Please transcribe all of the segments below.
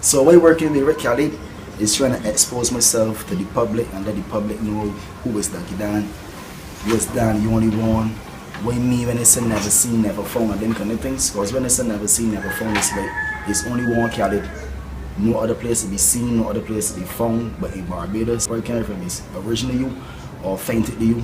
So while working with Rick Kalead is trying to expose myself to the public and let the public know who is Dougie Dan, who is Dan the only one. Why me when it's a never seen, never found and them kind of things? Because when it's a never seen, never found, it's like it's only one Kalead. No other place to be seen, no other place to be found, but in Barbados. Where it came from is originally you or fainted to you.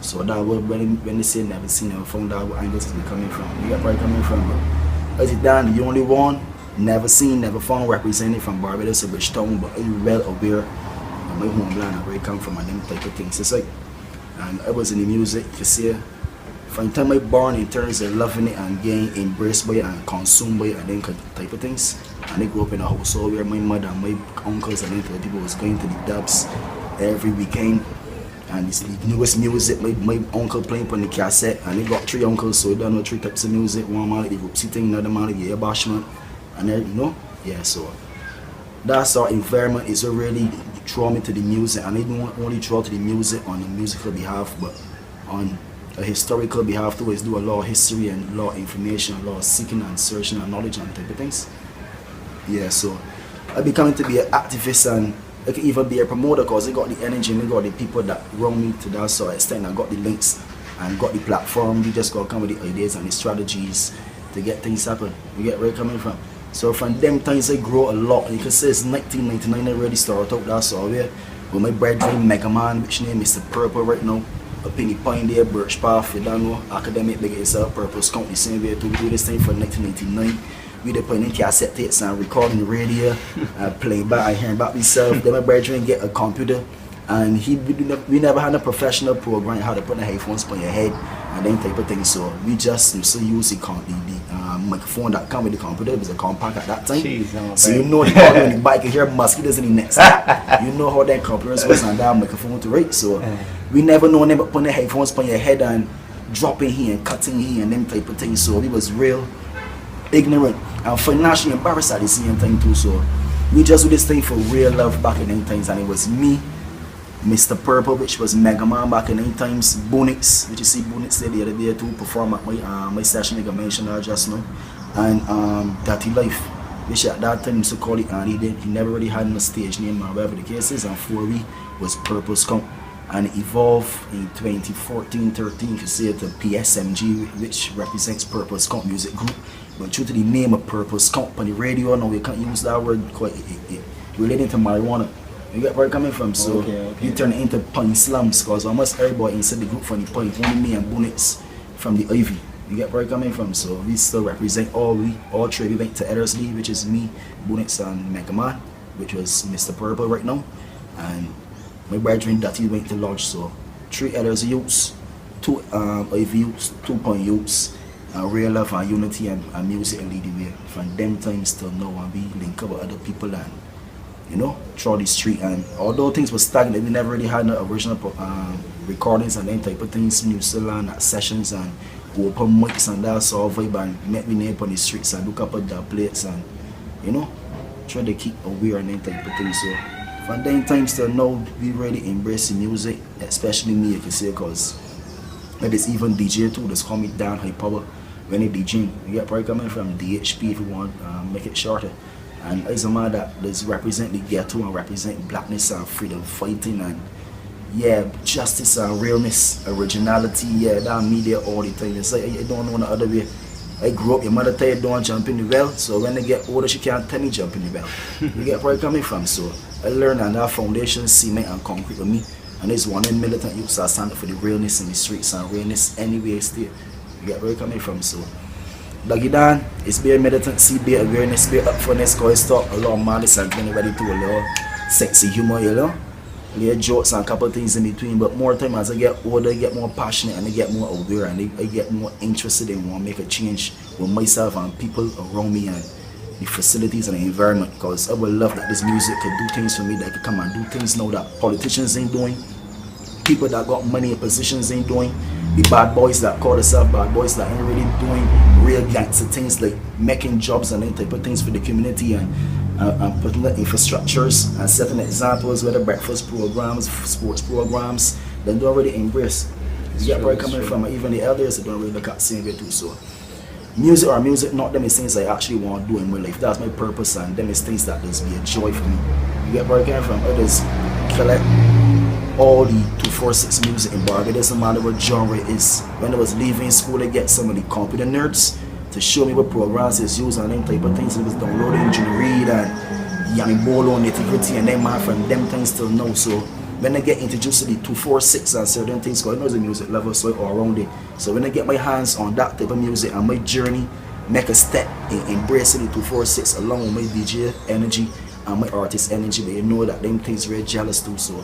So that was when they say never seen, never found, that what angles is coming from. You get where it's coming from, but as it Dan, the only one, never seen, never found, represented from Barbados, a rich town, but I'm well aware of my homeland and where it come from and them type of things. It's like, and I was in the music, you see, from the time I born in terms of loving it and getting embraced by it and consumed by it and them type of things. And I grew up in a household where my mother and my uncles and them people was going to the dubs every weekend. And it's the newest music, my uncle playing on the cassette, and they got 3 uncles, so they don't know 3 types of music. One man like the Roopsie thing, another man like the air bashment, and then, you know, yeah, so that's our environment is really draw me to the music, and I don't only draw to the music on a musical behalf, but on a historical behalf too. Is do a lot of history and a lot of information, a lot of seeking and searching and knowledge and type of things. Yeah, so I becoming to be an activist, and I can even be a promoter because I got the energy and I got the people that run me to that sort of extent. I got the links and got the platform. You just gotta come with the ideas and the strategies to get things happen. You get where I'm coming from. So from them times I grow a lot, and you can say it's 1999 I already started out that sort of way. With my brethren Mega Man, which name is Mr. Purple right now. Up in the Pine there, Birch Path, you don't know, academic big itself, Purpose Count the same way to do this thing for 1999. We did put in cassette tapes and recording the radio, playing back and hearing back myself. Then my brethren get a computer, and we never had a professional program how to put the headphones on your head and then type of thing. So we just used to use the microphone that come with the computer. It was a compact at that time. Jeez, so you know the audio on the bike, you hear mosquitoes in the next. You know how that computer was on that microphone to rate. So we never know them putting the headphones on your head and dropping here and cutting here and them type of things. So we was real ignorant and financially embarrassed at the same time too. So we just do this thing for real love back in them times, and it was me, Mr. Purple, which was Mega Man back in them times, Bonix, which you see Bonix there the other day to perform at my session like I mentioned just now, and Dirty Life, which at that time used to call it, and he never really had no stage name or whatever the case is, and 4V was Purple Skunk. And it evolved in 2014-13 to say it to PSMG, which represents Purple Skunk Music Group. But due to the name of Purple Skunk on the radio now, you can't use that word quite it relating to marijuana. You get where I'm coming from, so you turn it into Pine Slums, because almost everybody inside the group from the Pine, only me and Bonix from the Ivy. You get where I'm coming from, so we still represent all three. We went to Ellerslie, which is me, Bonix and Mega Man, which was Mr. Purple right now, and my brethren that he went to lodge. So 3 Ellerslie youths, 2 Ivy youths, 2 Pine youths, real love and unity and music and lead the way. From them times till now, and we link up with other people and, you know, through the street. And although things were stagnant, we never really had no original recordings and them type of things. We used to learn at sessions and open mics and that sort of vibe, and met me name on the streets and look up at the plates and, you know, try to keep aware and them type of things. So from them times till now, we really embrace the music, especially me, you can say, because there's even DJ too, that's call me Dan High Power when they DJing. You get probably coming from DHP if you want make it shorter. And as a man that does represent the ghetto and represent blackness and freedom fighting and yeah, justice and realness, originality, yeah, that media all the time. It's like I don't know the other way. I grew up, your mother tell you don't jump in the well, so when they get older she can't tell me jump in the well. You get where I'm coming from, so I learned on that foundation, cement and concrete with me. And this one in militant youths are standing for the realness in the streets and realness anywhere still. You get where I'm coming from, so Dougie Dan is being militancy, be awareness, be upfrontness, because it's talk a lot of madness and getting ready to a lot of sexy humor, you know. Little jokes and a couple of things in between, but more time as I get older, I get more passionate and I get more aware and I get more interested in want to make a change with myself and people around me and the facilities and the environment, because I would love that this music could do things for me, that could come and do things now that politicians ain't doing, people that got money in positions ain't doing, the bad boys that call themselves bad boys that ain't really doing real gangster things like making jobs and that type of things for the community and putting the infrastructures and setting examples, whether breakfast programs, sports programs, they don't really embrace. You get where I'm coming from, even the elders they don't really look at the same way too. So music or music not them is things I actually want to do in my life. That's my purpose, and them is things that just be a joy for me. You get where I came from? Others collect all the 246 music in Barbados. It doesn't matter what genre it is. When I was leaving school, I get some of the computer nerds to show me what programs is used and them type of things. It was downloading Junior Reed and Yanni Bolo, Nitty-Gritty, and them man from them things till now. So when I get introduced to the 246 and certain things, because I know it's a music level, so all around it. So when I get my hands on that type of music and my journey, make a step in embracing the 246 along with my DJ energy and my artist energy, but you know that them things very jealous too. So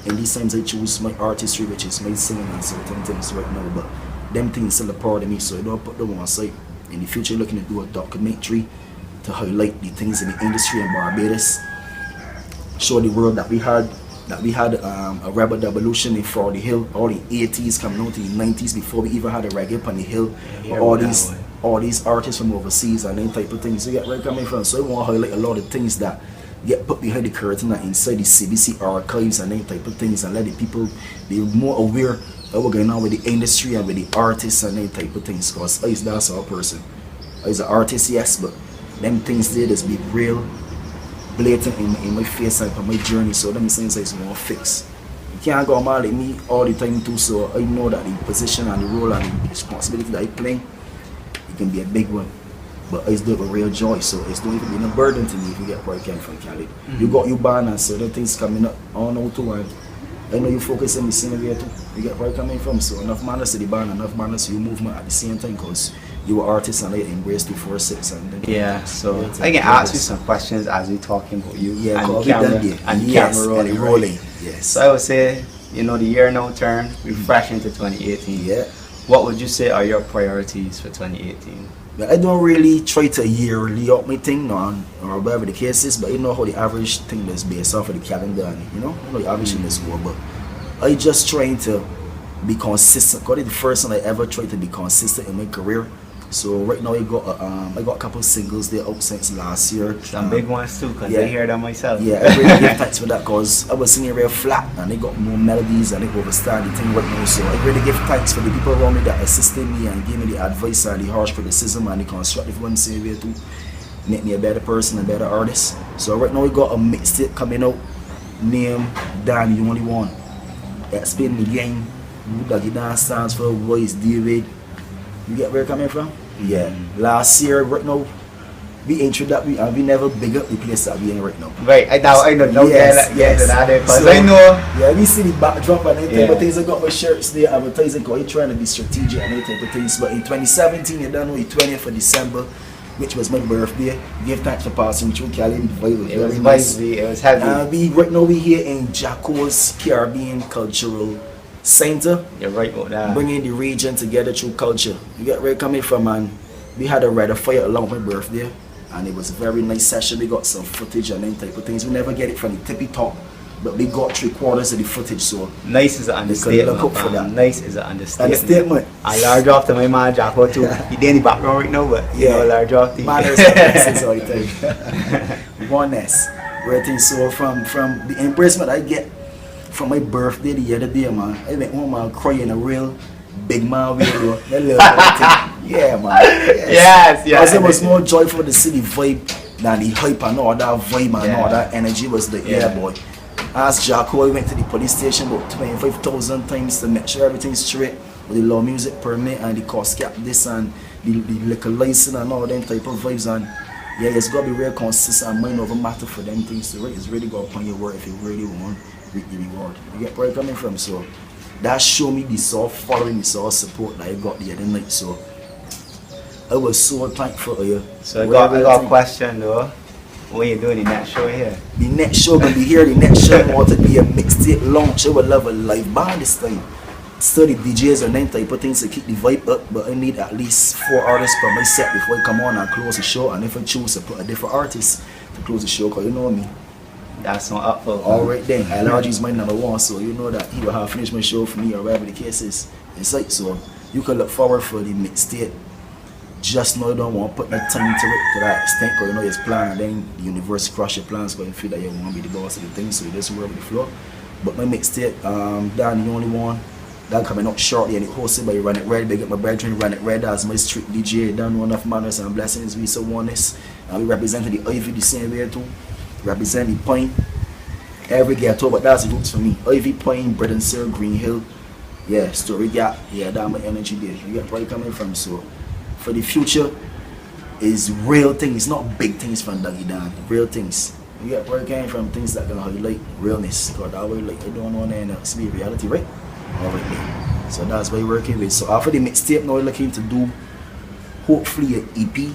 in these times I choose my artistry, which is my singing and certain things right now, but them things still a part of me, so I don't put them on site. In the future, looking to do a documentary to highlight the things in the industry in Barbados, show the world that we had a rebel evolution in For the Hill, all the 80s coming out to the 90s before we even had a reggae on the hill. All these artists from overseas and them type of things. So you get where I'm coming from. So I want to highlight a lot of things that get put behind the curtain and inside the CBC archives and them type of things, and let the people be more aware of what's going on with the industry and with the artists and them type of things. Because that's our person. As an artist, yes, but them things there just be real blatant in my face and for my journey. So them things I just want to fix. You can't go mad at me all the time too, so I know that the position and the role and the responsibility that I play, it can be a big one. But I just do it with real joy, so it's don't even be a burden to me if you get where I came from, Kalead. You got your band and certain things coming up on now too, and I know you focus on the same way too. You get where I'm coming from, so enough manners to the band, enough manners to your movement at the same time, because you were artists and I embraced 246 and then yeah, so I can ask you some questions as we're talking about you and the camera rolling. Yes. So I would say, you know, the year now turned, we're fresh into 2018. Yeah. What would you say are your priorities for 2018? I don't really try to yearly up my thing on or whatever the case is, but you know how the average thing is based off of the calendar, and you know the average thing is good, but I just trying to be consistent. Because it's the first time I ever tried to be consistent in my career. So right now I got a couple of singles there out since last year. Some big ones too, because I hear them myself. Yeah, I really give thanks for that, because I was singing real flat and they got more melodies and they overstand the thing right now. So I really give thanks for the people around me that assisted me and gave me the advice and the harsh criticism and the constructive one same way to make me a better person, a better artist. So right now we got a mixtape coming out named Dan You Only One. Explain the game. Dougie Dan stands for voice David. You get where I'm coming from? Yeah. Last year, right now, we introduced we never big up the place that we in right now. Right. I know. Yes. Because I know. Yeah, we see the backdrop and everything, but things I got my shirts there, advertising, because you're trying to be strategic and everything, but things. But in 2017, you don't know, the 20th of December, which was my birthday. Give thanks for passing through Kalead. It was nice. It was heavy. Right now we here in Jacko's Caribbean Cultural Center. You're right about that. Bringing the region together through culture. You get where I'm coming from, and we had a red fire along my birthday, and it was a very nice session. We got some footage and them type of things. We never get it from the tippy top, but we got 3/4 of the footage. So nice is an understatement. Look up for that. Nice is an understatement. I large off to my man Jacko too. He did in the background right now, but you know, large off the manners and all the time. Oneness. Where things so from the embracement I get from my birthday the other day, man, I went home and crying a real big man with you. Yeah, man. Yes. Because it was more joyful to see the vibe than the hype and all that vibe and all that energy was the boy. As Jacko, I went to the police station about 25,000 times to make sure everything's straight with the law music permit and the cost cap this and the liquor license and all them type of vibes, and yeah, it's got to be real consistent and mind over matter for them things to it's really got upon your work if you really want the reward. You get where I'm coming from? So that showed me the sort of following, the sort of support that I got the other night. So I was so thankful for you. So I got a question though. When you doing the next show here? The next show gonna be here. The next show want to be a mixtape launch. I would love a live band this time. Study DJs and them type of things to keep the vibe up, but I need at least 4 artists per my set before I come on and close the show. And if I choose to put a different artist to close the show, because you know me. That's not up for. Alright then, LRG is my #1, so you know that he will have finished my show for me or whatever the case is. It's like, so you can look forward for the mixtape. Just know you don't want to put no time to it to that extent, because you know it's planned, and then the universe crush your plans because you feel that you want to be the boss of the thing, so you just work with the flow. But my mixtape, Dan You Only One, That coming up shortly and it hosted by Run It Red. Big up my brethren, Run It Red as my street DJ. Done one of manners and blessings. We so oneness. And we represent the Ivy the same way too. Represent the Point. Every ghetto, but that's the roots for me. Ivy, Point, Bread and Sir, Green Hill. Yeah, Story Gap. Yeah, that's my energy there. You get where I'm coming from. So for the future is real things, not big things from Dougie Dan. Real things. You get where I'm coming from, things that gonna highlight realness. Because that way like I don't want to be reality, right? Alright there. So that's what we're working with. So after the mixtape now we're looking to do hopefully an EP.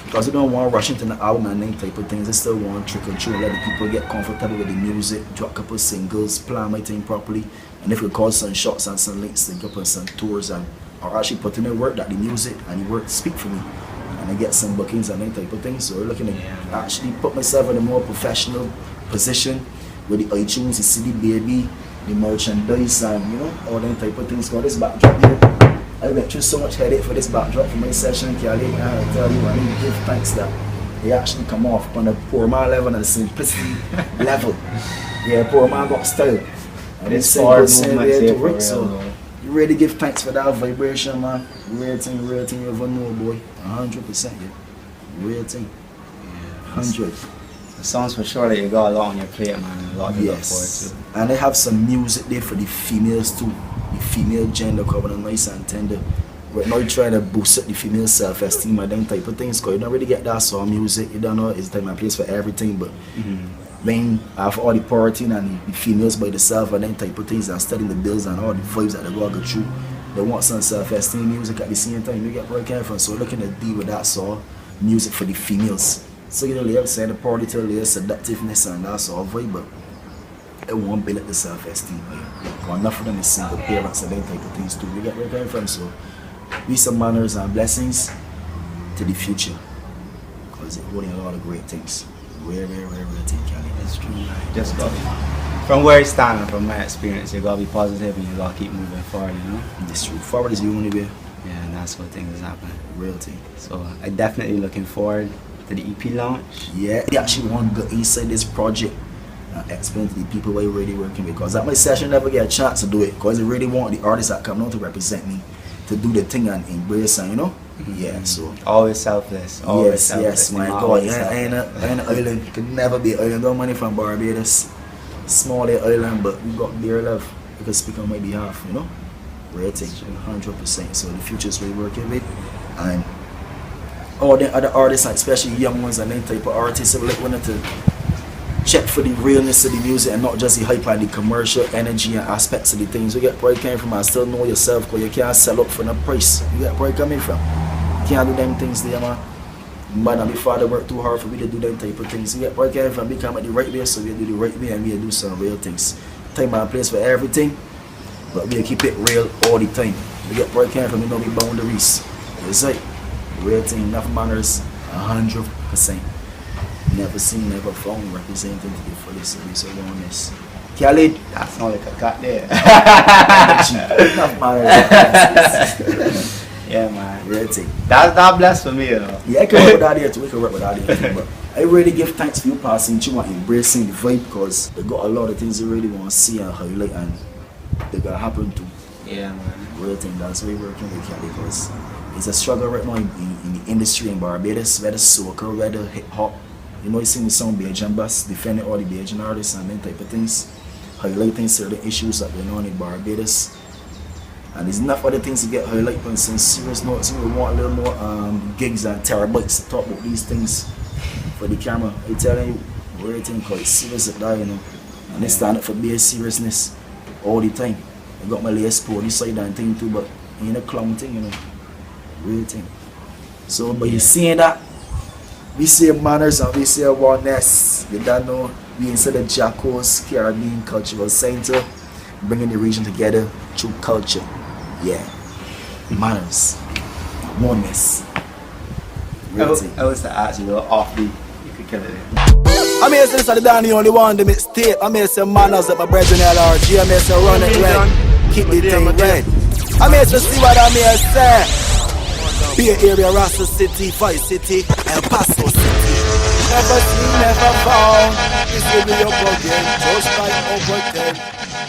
Because we don't want to rush into the album and them type of things. I still want to trickle through and let the people get comfortable with the music, drop a couple of singles, plan my thing properly, and if we call some shots and some links, link up on some tours and or actually put in the work that the music and the work speak for me. And I get some bookings and them type of things. So we're looking to actually put myself in a more professional position with the iTunes, the CD Baby, the merchandise and you know, all them type of things. Got this backdrop here. I went through so much headache for this backdrop for my session, Kalead, and I tell you, I need to give thanks that they actually come off on a poor man level and a simplicity level. Yeah, poor man got style. And it's simple, same way to work. So you really give thanks for that vibration, man. Real thing you ever know, boy. 100%, yeah. Real thing. 100. The songs for sure that you got a lot on your plate, man. And a lot to look forward to. And they have some music there for the females too. The female gender coming on nice and tender. We're not trying to boost up the female self-esteem and them type of things because you don't really get that song music. You don't know it's time and place for everything, but when after all the poverty and the females by themselves and them type of things and studying the bills and all the vibes that they go through, they want some self-esteem music at the same time. You get where I came from. So we're looking to deal with that song music for the females. So you know, they have saying the party to the seductiveness and that sort of vibe, but it won't build up the self-esteem. Like, enough of them is single parents and them type of things too. You get where I'm coming from. So we some manners and blessings to the future. Because it's holding a lot of great things. Rare thing, Kalead. That's true, man. Just got from where it's standing, from my experience, you gotta be positive and you gotta keep moving forward, you know? It's true. Forward is the only way. Yeah, and that's what things is happening. Real thing. So I definitely looking forward to the EP launch. Yeah, they actually want to go inside this project and explain to the people what you're really working with. Because at my session never get a chance to do it. Because I really want the artists that come out to represent me to do the thing and embrace and you know? Yeah, so always selfless. Always selfless. Yes, my God. I ain't an island. You can never be an island. Got money from Barbados. Small island, but we got their love. You can speak on my behalf, you know? Real thing, 100%. So the future is really working with. And all the other artists, especially young ones and them type of artists, I like wanted to check for the realness of the music and not just the hype and the commercial energy and aspects of the things. You get where you came from and still know yourself because you can't sell up for no price. You get where you coming from. You can't do them things there, man. Man and my father work too hard for me to do them type of things. You get where you came from. We come at the right way, so we do the right way and we do some real things. Time and place for everything, but we keep it real all the time. You get where you came from, you know the boundaries. It's like real thing, enough manners, 100%. Never seen, never found, representing to the fullest of this awareness. Kalead, that's not like a cut there. Enough manners. Yeah, man. Real thing. That blessed for me, you know. Yeah, I can work with that here too. We can work with that here too. But I really give thanks for you passing through and embracing the vibe because they got a lot of things they really want to see and highlight and they're gonna happen too. Yeah, man. Real thing. That's why we're working with Kalead because it's a struggle right now in the industry in Barbados, whether soca, whether hip hop. You know, you see me some Bajan bus defending all the Bajan artists and them type of things, highlighting certain issues that are going on in Barbados. And there's enough other things to get highlighted on some serious notes. We want a little more gigs and terabytes to talk about these things for the camera. I'm telling you, real thing called serious at that, you know. And they stand up for being seriousness all the time. I got my latest po this side and thing too, but ain't a clown thing, you know. Real thing. So, but you seeing that? We say manners and we say oneness. You don't know, we inside the Jacos Caribbean Cultural Center, bringing the region together through culture. Yeah, manners, oneness. I was to ask you, offbeat, you could kill it. I may say this is the only one, the mixtape. I may say manners that my brethren LRG. I may say run it red, keep the thing red. I may say see what I may say. Bay Area, Rasta City, Vice City, El Paso City. Never seen, never found. This will be your again, just like over 10.